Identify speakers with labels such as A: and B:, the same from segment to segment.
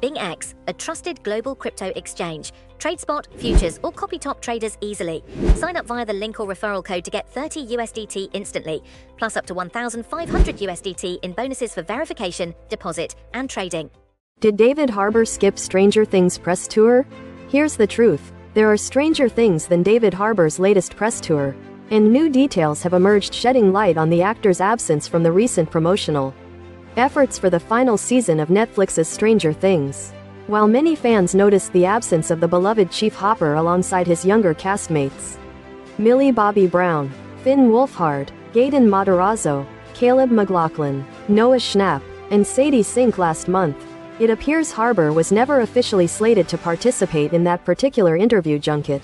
A: BingX, a trusted global crypto exchange. Trade spot, futures, or copy top traders easily. Sign up via the link or referral code to get 30 USDT instantly, plus up to 1,500 USDT in bonuses for verification, deposit, and trading.
B: Did David Harbour skip Stranger Things press tour? Here's the truth. There are stranger things than David Harbour's latest press tour, and new details have emerged shedding light on the actor's absence from the recent promotional efforts for the final season of Netflix's Stranger Things. While many fans noticed the absence of the beloved Chief Hopper alongside his younger castmates, Millie Bobby Brown, Finn Wolfhard, Gaten Matarazzo, Caleb McLaughlin, Noah Schnapp, and Sadie Sink last month, it appears Harbour was never officially slated to participate in that particular interview junket.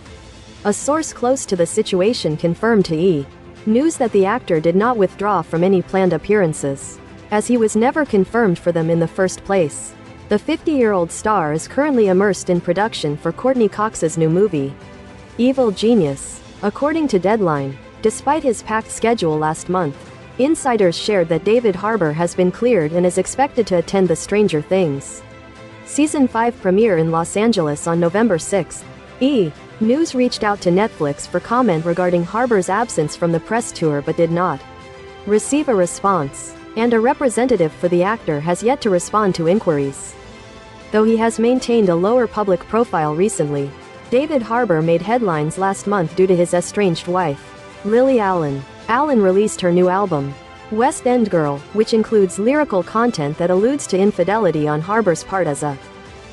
B: A source close to the situation confirmed to E! News that the actor did not withdraw from any planned appearances, as he was never confirmed for them in the first place. The 50-year-old star is currently immersed in production for Courtney Cox's new movie, Evil Genius. According to Deadline, despite his packed schedule last month, insiders shared that David Harbour has been cleared and is expected to attend the Stranger Things Season 5 premiere in Los Angeles on November 6. E! News reached out to Netflix for comment regarding Harbour's absence from the press tour but did not receive a response, and a representative for the actor has yet to respond to inquiries. Though he has maintained a lower public profile recently, David Harbour made headlines last month due to his estranged wife, Lily Allen. Allen released her new album, West End Girl, which includes lyrical content that alludes to infidelity on Harbour's part as a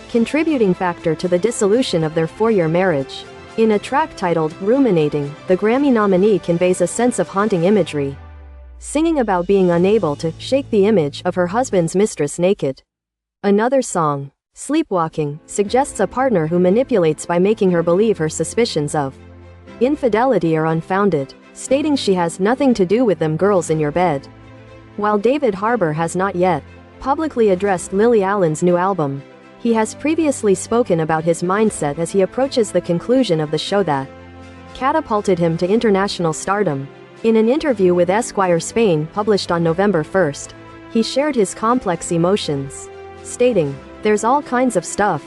B: contributing factor to the dissolution of their 4-year marriage. In a track titled Ruminating, the Grammy nominee conveys a sense of haunting imagery, singing about being unable to shake the image of her husband's mistress naked. Another song, Sleepwalking, suggests a partner who manipulates by making her believe her suspicions of infidelity are unfounded, stating she has nothing to do with them girls in your bed. While David Harbour has not yet publicly addressed Lily Allen's new album, he has previously spoken about his mindset as he approaches the conclusion of the show that catapulted him to international stardom. In an interview with Esquire Spain published on November 1, he shared his complex emotions, stating, "There's all kinds of stuff.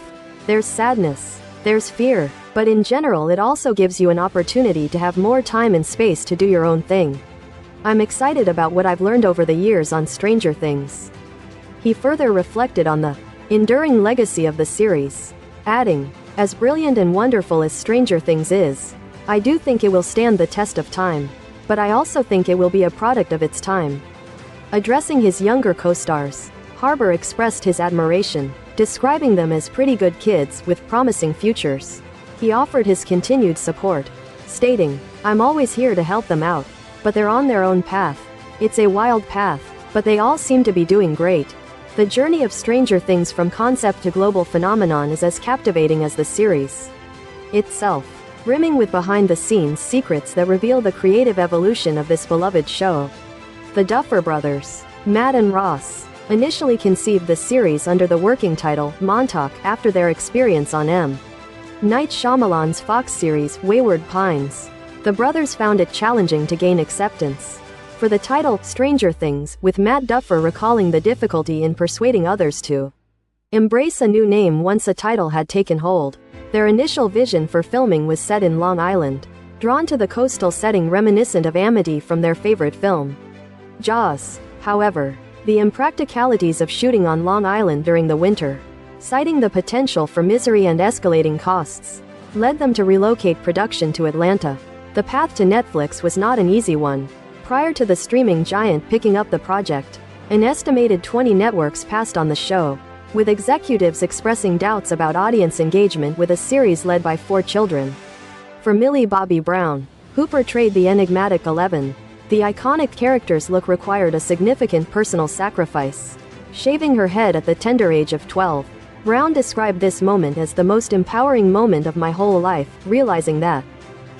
B: There's sadness, there's fear, but in general it also gives you an opportunity to have more time and space to do your own thing. I'm excited about what I've learned over the years on Stranger Things." He further reflected on the enduring legacy of the series, adding, "As brilliant and wonderful as Stranger Things is, I do think it will stand the test of time, but I also think it will be a product of its time." Addressing his younger co-stars, Harbour expressed his admiration, describing them as pretty good kids with promising futures. He offered his continued support, stating, "I'm always here to help them out, but they're on their own path. It's a wild path, but they all seem to be doing great." The journey of Stranger Things from concept to global phenomenon is as captivating as the series itself, brimming with behind-the-scenes secrets that reveal the creative evolution of this beloved show. The Duffer Brothers, Matt and Ross, initially conceived the series under the working title Montauk after their experience on M. Night Shyamalan's Fox series Wayward Pines. The brothers found it challenging to gain acceptance for the title Stranger Things, with Matt Duffer recalling the difficulty in persuading others to embrace a new name once a title had taken hold. Their initial vision for filming was set in Long Island, drawn to the coastal setting reminiscent of Amity from their favorite film, Jaws. However, the impracticalities of shooting on Long Island during the winter, citing the potential for misery and escalating costs, led them to relocate production to Atlanta. The path to Netflix was not an easy one. Prior to the streaming giant picking up the project, an estimated 20 networks passed on the show, with executives expressing doubts about audience engagement with a series led by 4 children. For Millie Bobby Brown, who portrayed the enigmatic Eleven, the iconic character's look required a significant personal sacrifice. Shaving her head at the tender age of 12, Brown described this moment as the most empowering moment of my whole life, realizing that,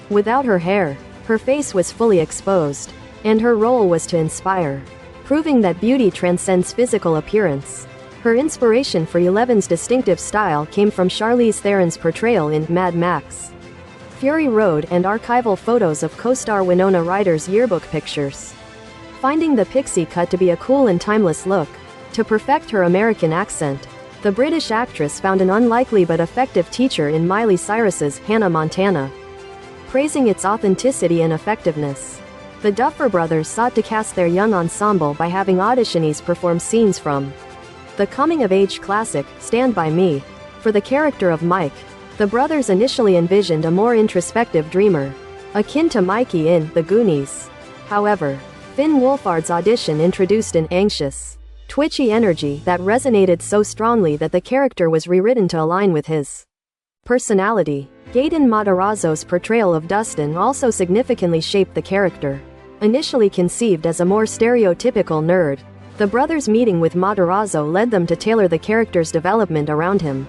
B: without her hair, her face was fully exposed, and her role was to inspire, proving that beauty transcends physical appearance. Her inspiration for Eleven's distinctive style came from Charlize Theron's portrayal in Mad Max Fury Road and archival photos of co-star Winona Ryder's yearbook pictures. Finding the pixie cut to be a cool and timeless look, to perfect her American accent, The British actress found an unlikely but effective teacher in Miley Cyrus's Hannah Montana, praising its authenticity and effectiveness. The Duffer Brothers sought to cast their young ensemble by having auditionees perform scenes from the coming-of-age classic, Stand By Me. For the character of Mike, the brothers initially envisioned a more introspective dreamer, akin to Mikey in The Goonies. However, Finn Wolfhard's audition introduced an anxious, twitchy energy that resonated so strongly that the character was rewritten to align with his personality. Gaten Matarazzo's portrayal of Dustin also significantly shaped the character. Initially conceived as a more stereotypical nerd, the brothers' meeting with Matarazzo led them to tailor the character's development around him.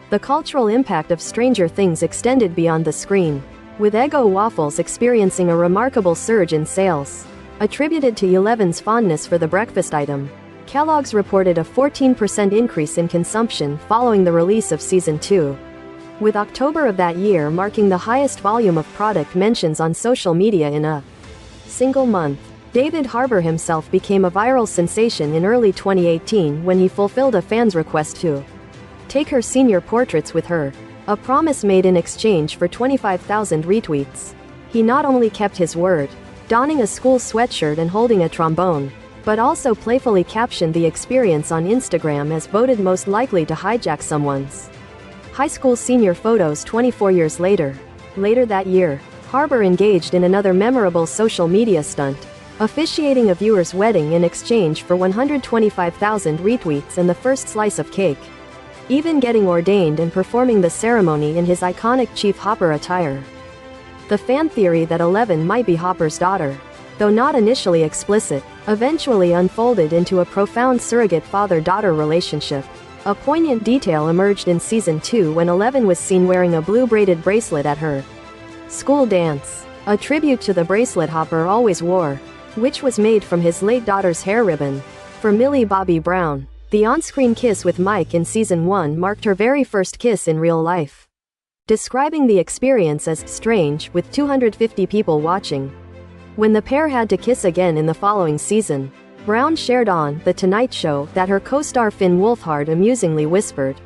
B: The cultural impact of Stranger Things extended beyond the screen, with Eggo waffles experiencing a remarkable surge in sales. Attributed to Eleven's fondness for the breakfast item, Kellogg's reported a 14% increase in consumption following the release of Season 2. With October of that year marking the highest volume of product mentions on social media in a single month. David Harbour himself became a viral sensation in early 2018 when he fulfilled a fan's request to take her senior portraits with her, a promise made in exchange for 25,000 retweets. He not only kept his word, donning a school sweatshirt and holding a trombone, but also playfully captioned the experience on Instagram as voted most likely to hijack someone's high school senior photos 24 years later. Later that year, Harbour engaged in another memorable social media stunt, officiating a viewer's wedding in exchange for 125,000 retweets and the first slice of cake, even getting ordained and performing the ceremony in his iconic Chief Hopper attire. The fan theory that Eleven might be Hopper's daughter, though not initially explicit, eventually unfolded into a profound surrogate father-daughter relationship. A poignant detail emerged in Season 2 when Eleven was seen wearing a blue braided bracelet at her school dance, a tribute to the bracelet Hopper always wore, which was made from his late daughter's hair ribbon. For Millie Bobby Brown, the on-screen kiss with Mike in Season 1 marked her very first kiss in real life, describing the experience as strange with 250 people watching. When the pair had to kiss again in the following season, Brown shared on The Tonight Show that her co-star Finn Wolfhard amusingly whispered,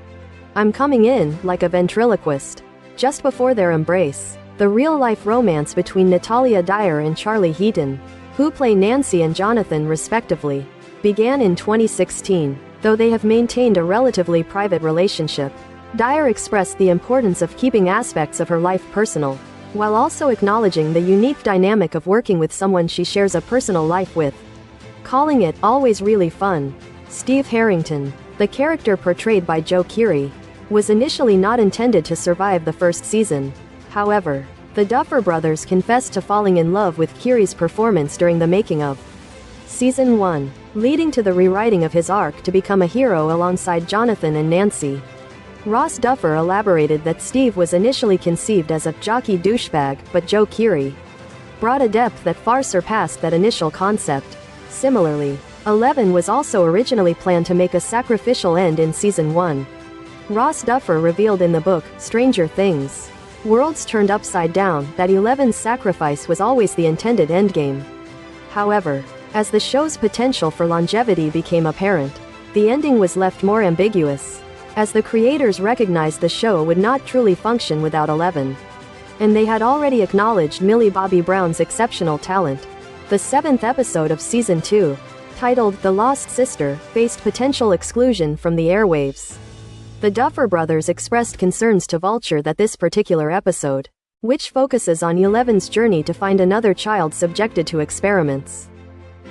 B: "I'm coming in," like a ventriloquist. Just before their embrace, the real-life romance between Natalia Dyer and Charlie Heaton, who play Nancy and Jonathan respectively, began in 2016. Though they have maintained a relatively private relationship, Dyer expressed the importance of keeping aspects of her life personal, while also acknowledging the unique dynamic of working with someone she shares a personal life with, calling it always really fun. Steve Harrington, the character portrayed by Joe Keery, was initially not intended to survive the first season. However, the Duffer Brothers confessed to falling in love with Keery's performance during the making of Season 1, leading to the rewriting of his arc to become a hero alongside Jonathan and Nancy. Ross Duffer elaborated that Steve was initially conceived as a jockey douchebag, but Joe Keery brought a depth that far surpassed that initial concept. Similarly, Eleven was also originally planned to make a sacrificial end in Season 1. Ross Duffer revealed in the book, Stranger Things, Worlds Turned Upside Down, that Eleven's sacrifice was always the intended endgame. However, as the show's potential for longevity became apparent, the ending was left more ambiguous, as the creators recognized the show would not truly function without Eleven. And they had already acknowledged Millie Bobby Brown's exceptional talent. The 7th episode of Season 2, titled The Lost Sister, faced potential exclusion from the airwaves. The Duffer Brothers expressed concerns to Vulture that this particular episode, which focuses on Eleven's journey to find another child subjected to experiments,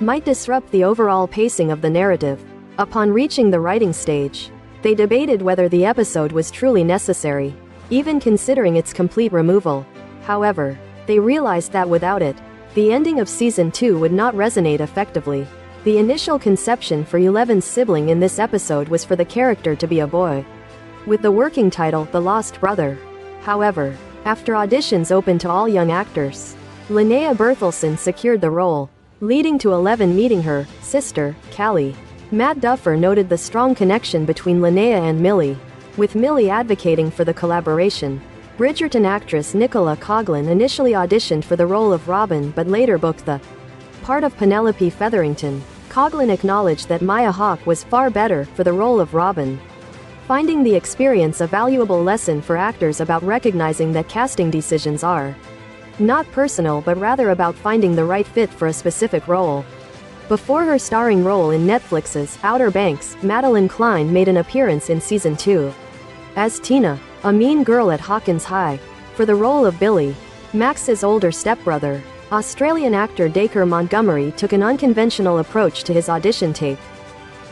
B: might disrupt the overall pacing of the narrative. Upon reaching the writing stage, they debated whether the episode was truly necessary, even considering its complete removal. However, they realized that without it, the ending of Season 2 would not resonate effectively. The initial conception for Eleven's sibling in this episode was for the character to be a boy, with the working title The Lost Brother. However, after auditions opened to all young actors, Linnea Berthelsen secured the role, leading to Eleven meeting her sister, Callie. Matt Duffer noted the strong connection between Linnea and Millie, with Millie advocating for the collaboration. Bridgerton actress Nicola Coughlan initially auditioned for the role of Robin but later booked the part of Penelope Featherington. Coughlan acknowledged that Maya Hawke was far better for the role of Robin. finding the experience a valuable lesson for actors about recognizing that casting decisions are not personal but rather about finding the right fit for a specific role. Before her starring role in Netflix's Outer Banks, Madeline Klein made an appearance in Season 2 as Tina, a mean girl at Hawkins High, for the role of Billy, Max's older stepbrother. Australian actor Dacre Montgomery took an unconventional approach to his audition tape,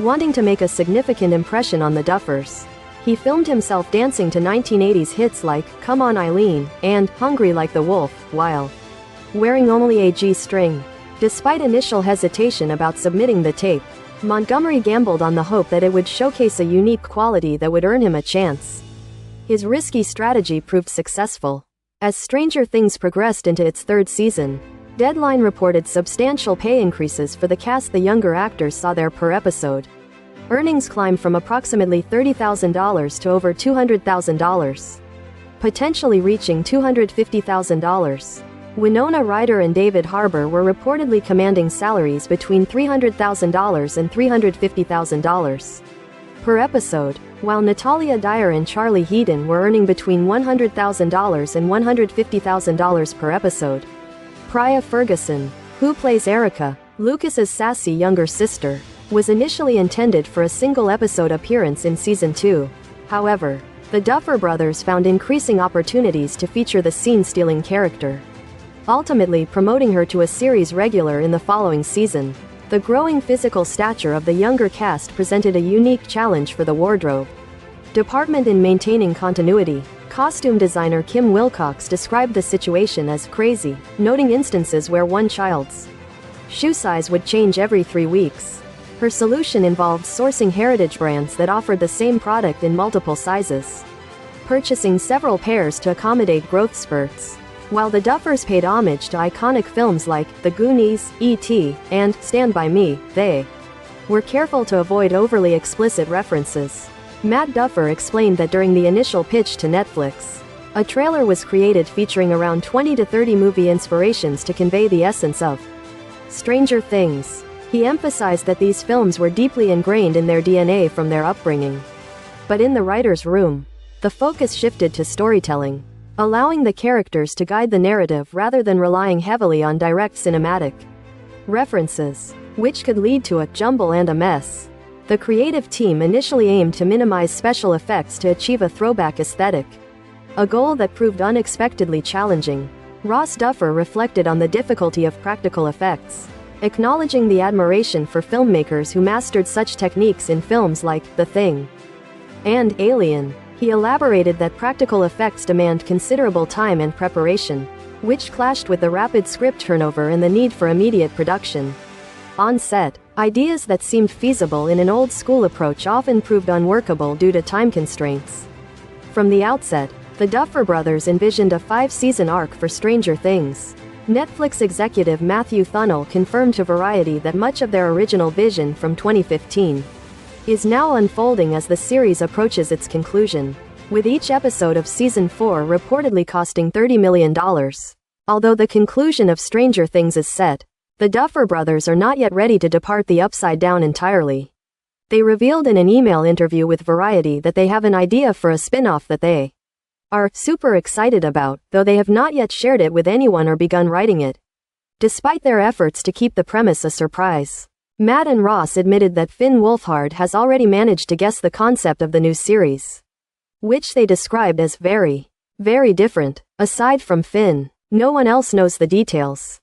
B: wanting to make a significant impression on the Duffers. He filmed himself dancing to 1980s hits like Come On Eileen and Hungry Like the Wolf, while wearing only a G-string. Despite initial hesitation about submitting the tape, Montgomery gambled on the hope that it would showcase a unique quality that would earn him a chance. His risky strategy proved successful. As Stranger Things progressed into its third season, Deadline reported substantial pay increases for the cast. The younger actors saw their per episode earnings climb from approximately $30,000 to over $200,000, potentially reaching $250,000. Winona Ryder and David Harbour were reportedly commanding salaries between $300,000 and $350,000 per episode, while Natalia Dyer and Charlie Heaton were earning between $100,000 and $150,000 per episode. Priya Ferguson, who plays Erica, Lucas's sassy younger sister, was initially intended for a single episode appearance in Season 2. However, the Duffer Brothers found increasing opportunities to feature the scene-stealing character, ultimately promoting her to a series regular in the following season. The growing physical stature of the younger cast presented a unique challenge for the wardrobe department in maintaining continuity. Costume designer Kim Wilcox described the situation as crazy, noting instances where one child's shoe size would change every 3 weeks. Her solution involved sourcing heritage brands that offered the same product in multiple sizes, purchasing several pairs to accommodate growth spurts. While the Duffers paid homage to iconic films like The Goonies, E.T., and Stand By Me, they were careful to avoid overly explicit references. Matt Duffer explained that during the initial pitch to Netflix, a trailer was created featuring around 20 to 30 movie inspirations to convey the essence of Stranger Things. He emphasized that these films were deeply ingrained in their DNA from their upbringing. But in the writer's room, the focus shifted to storytelling, allowing the characters to guide the narrative rather than relying heavily on direct cinematic references, which could lead to a jumble and a mess. The creative team initially aimed to minimize special effects to achieve a throwback aesthetic, a goal that proved unexpectedly challenging. Ross Duffer reflected on the difficulty of practical effects, acknowledging the admiration for filmmakers who mastered such techniques in films like The Thing and Alien. He elaborated that practical effects demand considerable time and preparation, which clashed with the rapid script turnover and the need for immediate production. On set, ideas that seemed feasible in an old-school approach often proved unworkable due to time constraints. From the outset, the Duffer Brothers envisioned a 5-season arc for Stranger Things. Netflix executive Matthew Thunnell confirmed to Variety that much of their original vision from 2015 is now unfolding as the series approaches its conclusion, with each episode of Season 4 reportedly costing $30 million. Although the conclusion of Stranger Things is set, the Duffer Brothers are not yet ready to depart the Upside Down entirely. They revealed in an email interview with Variety that they have an idea for a spin-off that they are super excited about, though they have not yet shared it with anyone or begun writing it, despite their efforts to keep the premise a surprise. Matt and Ross admitted that Finn Wolfhard has already managed to guess the concept of the new series, which they described as very, very different. Aside from Finn, no one else knows the details.